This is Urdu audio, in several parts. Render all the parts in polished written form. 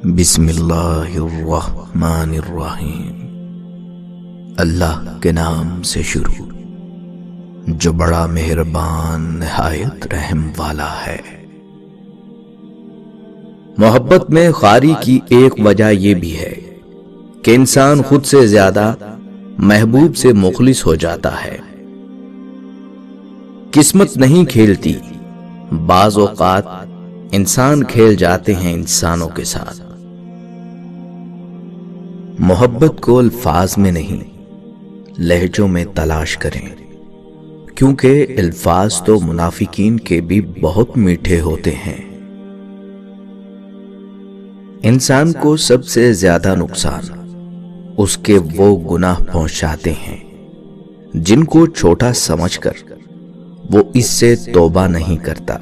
بسم اللہ الرحمن الرحیم۔ اللہ کے نام سے شروع جو بڑا مہربان نہایت رحم والا ہے۔ محبت میں خواری کی ایک وجہ یہ بھی ہے کہ انسان خود سے زیادہ محبوب سے مخلص ہو جاتا ہے۔ قسمت نہیں کھیلتی، بعض اوقات انسان کھیل جاتے ہیں انسانوں کے ساتھ۔ محبت کو الفاظ میں نہیں لہجوں میں تلاش کریں، کیونکہ الفاظ تو منافقین کے بھی بہت میٹھے ہوتے ہیں۔ انسان کو سب سے زیادہ نقصان اس کے وہ گناہ پہنچاتے ہیں جن کو چھوٹا سمجھ کر وہ اس سے توبہ نہیں کرتا۔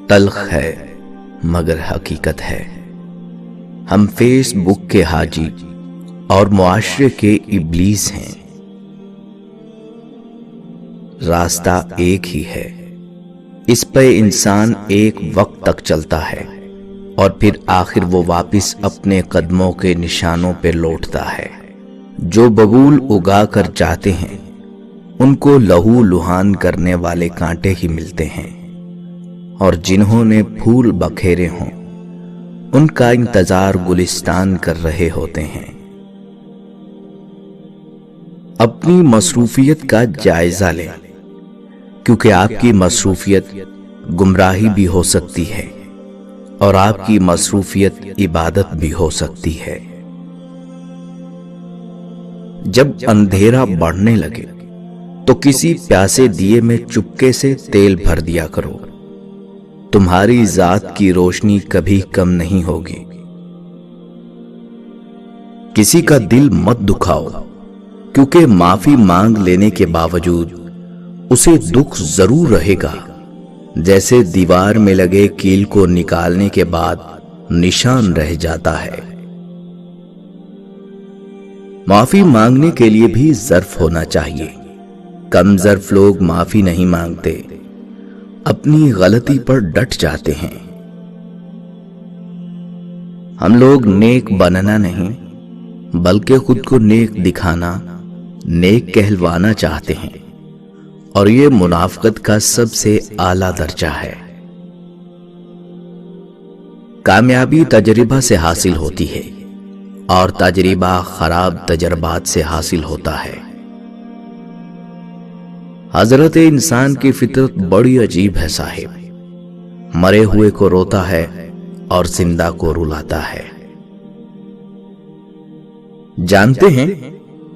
تلخ ہے مگر حقیقت ہے، ہم فیس بک کے حاجی اور معاشرے کے ابلیس ہیں۔ راستہ ایک ہی ہے، اس پہ انسان ایک وقت تک چلتا ہے اور پھر آخر وہ واپس اپنے قدموں کے نشانوں پہ لوٹتا ہے۔ جو ببول اگا کر جاتے ہیں ان کو لہو لہان کرنے والے کانٹے ہی ملتے ہیں، اور جنہوں نے پھول بکھیرے ہوں ان کا انتظار گلستان کر رہے ہوتے ہیں۔ اپنی مصروفیت کا جائزہ لیں، کیونکہ آپ کی مصروفیت گمراہی بھی ہو سکتی ہے اور آپ کی مصروفیت عبادت بھی ہو سکتی ہے۔ جب اندھیرا بڑھنے لگے تو کسی پیاسے دیے میں چپکے سے تیل بھر دیا کرو، تمہاری ذات کی روشنی کبھی کم نہیں ہوگی۔ کسی کا دل مت دکھاؤ، کیونکہ معافی مانگ لینے کے باوجود اسے دکھ ضرور رہے گا، جیسے دیوار میں لگے کیل کو نکالنے کے بعد نشان رہ جاتا ہے۔ معافی مانگنے کے لیے بھی ظرف ہونا چاہیے۔ کم ظرف لوگ معافی نہیں مانگتے، اپنی غلطی پر ڈٹ جاتے ہیں۔ ہم لوگ نیک بننا نہیں بلکہ خود کو نیک دکھانا، نیک کہلوانا چاہتے ہیں، اور یہ منافقت کا سب سے اعلیٰ درجہ ہے۔ کامیابی تجربہ سے حاصل ہوتی ہے اور تجربہ خراب تجربات سے حاصل ہوتا ہے۔ حضرت انسان کی فطرت بڑی عجیب ہے صاحب، مرے ہوئے کو روتا ہے اور زندہ کو رلاتا ہے۔ جانتے ہیں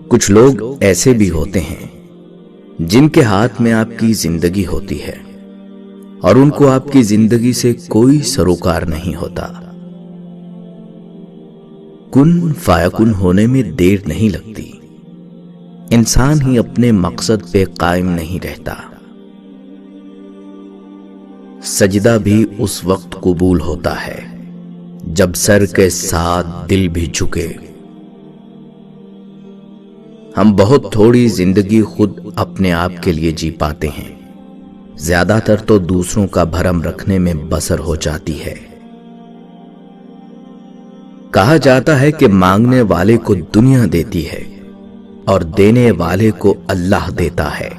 کچھ لوگ ایسے بھی ہوتے ہیں جن کے ہاتھ میں آپ کی زندگی ہوتی ہے اور ان کو آپ کی زندگی سے کوئی سروکار نہیں ہوتا۔ کن فیکن ہونے میں دیر نہیں لگتی، انسان ہی اپنے مقصد پہ قائم نہیں رہتا۔ سجدہ بھی اس وقت قبول ہوتا ہے جب سر کے ساتھ دل بھی جھکے۔ ہم بہت تھوڑی زندگی خود اپنے آپ کے لیے جی پاتے ہیں، زیادہ تر تو دوسروں کا بھرم رکھنے میں بسر ہو جاتی ہے۔ کہا جاتا ہے کہ مانگنے والے کو دنیا دیتی ہے اور دینے والے کو اللہ دیتا ہے۔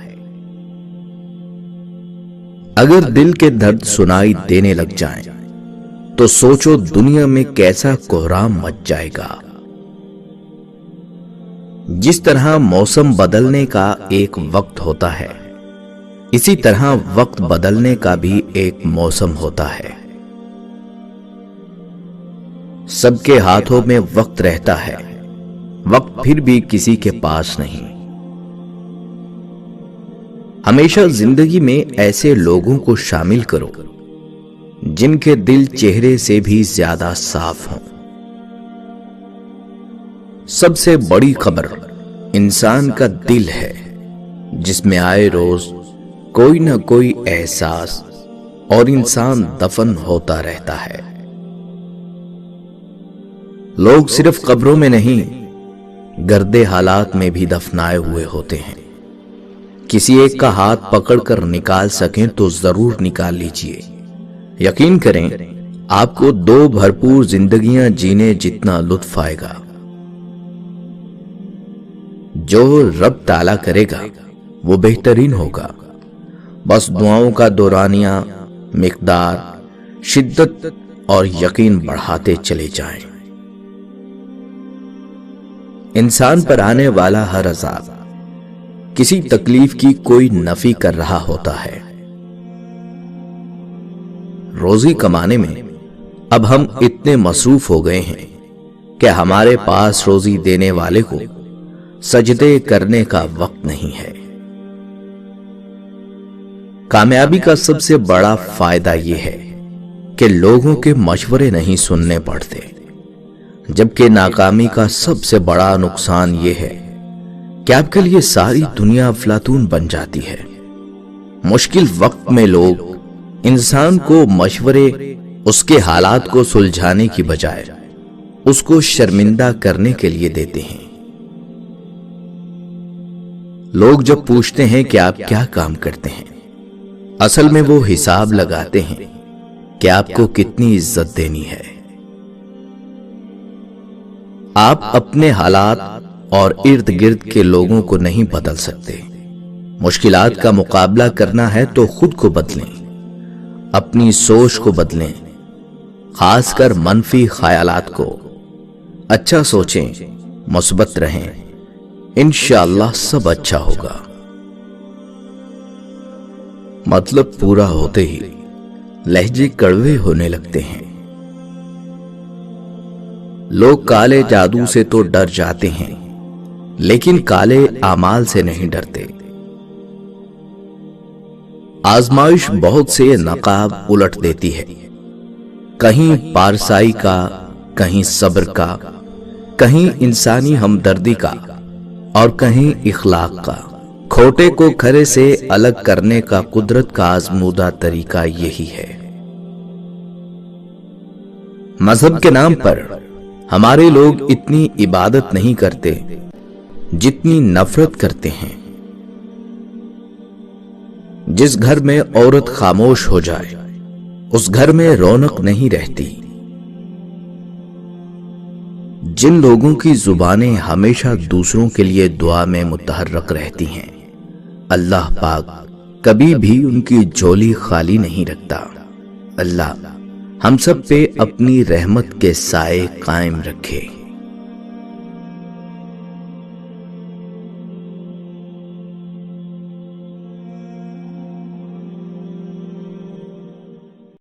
اگر دل کے درد سنائی دینے لگ جائیں تو سوچو دنیا میں کیسا کوہرام مچ جائے گا۔ جس طرح موسم بدلنے کا ایک وقت ہوتا ہے، اسی طرح وقت بدلنے کا بھی ایک موسم ہوتا ہے۔ سب کے ہاتھوں میں وقت رہتا ہے، وقت پھر بھی کسی کے پاس نہیں۔ ہمیشہ زندگی میں ایسے لوگوں کو شامل کرو جن کے دل چہرے سے بھی زیادہ صاف ہوں۔ سب سے بڑی خبر انسان کا دل ہے، جس میں آئے روز کوئی نہ کوئی احساس اور انسان دفن ہوتا رہتا ہے۔ لوگ صرف قبروں میں نہیں گردے حالات میں بھی دفنائے ہوئے ہوتے ہیں۔ کسی ایک کا ہاتھ پکڑ کر نکال سکیں تو ضرور نکال لیجئے۔ یقین کریں آپ کو 2 بھرپور زندگیاں جینے جتنا لطف آئے گا۔ جو رب تعالیٰ کرے گا وہ بہترین ہوگا، بس دعاؤں کا دورانیہ، مقدار، شدت اور یقین بڑھاتے چلے جائیں۔ انسان پر آنے والا ہر عذاب کسی تکلیف کی کوئی نفی کر رہا ہوتا ہے۔ روزی کمانے میں اب ہم اتنے مصروف ہو گئے ہیں کہ ہمارے پاس روزی دینے والے کو سجدے کرنے کا وقت نہیں ہے۔ کامیابی کا سب سے بڑا فائدہ یہ ہے کہ لوگوں کے مشورے نہیں سننے پڑتے، جبکہ ناکامی کا سب سے بڑا نقصان یہ ہے کہ آپ کے لیے ساری دنیا افلاطون بن جاتی ہے۔ مشکل وقت میں لوگ انسان کو مشورے اس کے حالات کو سلجھانے کی بجائے اس کو شرمندہ کرنے کے لیے دیتے ہیں۔ لوگ جب پوچھتے ہیں کہ آپ کیا کام کرتے ہیں، اصل میں وہ حساب لگاتے ہیں کہ آپ کو کتنی عزت دینی ہے۔ آپ اپنے حالات اور ارد گرد کے لوگوں کو نہیں بدل سکتے۔ مشکلات کا مقابلہ کرنا ہے تو خود کو بدلیں، اپنی سوچ کو بدلیں، خاص کر منفی خیالات کو۔ اچھا سوچیں، مثبت رہیں، انشاءاللہ سب اچھا ہوگا۔ مطلب پورا ہوتے ہی لہجے کڑوے ہونے لگتے ہیں۔ لوگ کالے جادو سے تو ڈر جاتے ہیں، لیکن کالے اعمال سے نہیں ڈرتے۔ آزمائش بہت سے نقاب الٹ دیتی ہے، کہیں پارسائی کا، کہیں صبر کا، کہیں انسانی ہمدردی کا اور کہیں اخلاق کا۔ کھوٹے کو کھرے سے الگ کرنے کا قدرت کا آزمودہ طریقہ یہی ہے۔ مذہب کے نام پر ہمارے لوگ اتنی عبادت نہیں کرتے جتنی نفرت کرتے ہیں۔ جس گھر میں عورت خاموش ہو جائے اس گھر میں رونق نہیں رہتی۔ جن لوگوں کی زبانیں ہمیشہ دوسروں کے لیے دعا میں متحرک رہتی ہیں، اللہ پاک کبھی بھی ان کی جھولی خالی نہیں رکھتا۔ اللہ ہم سب پہ اپنی رحمت کے سائے قائم رکھے۔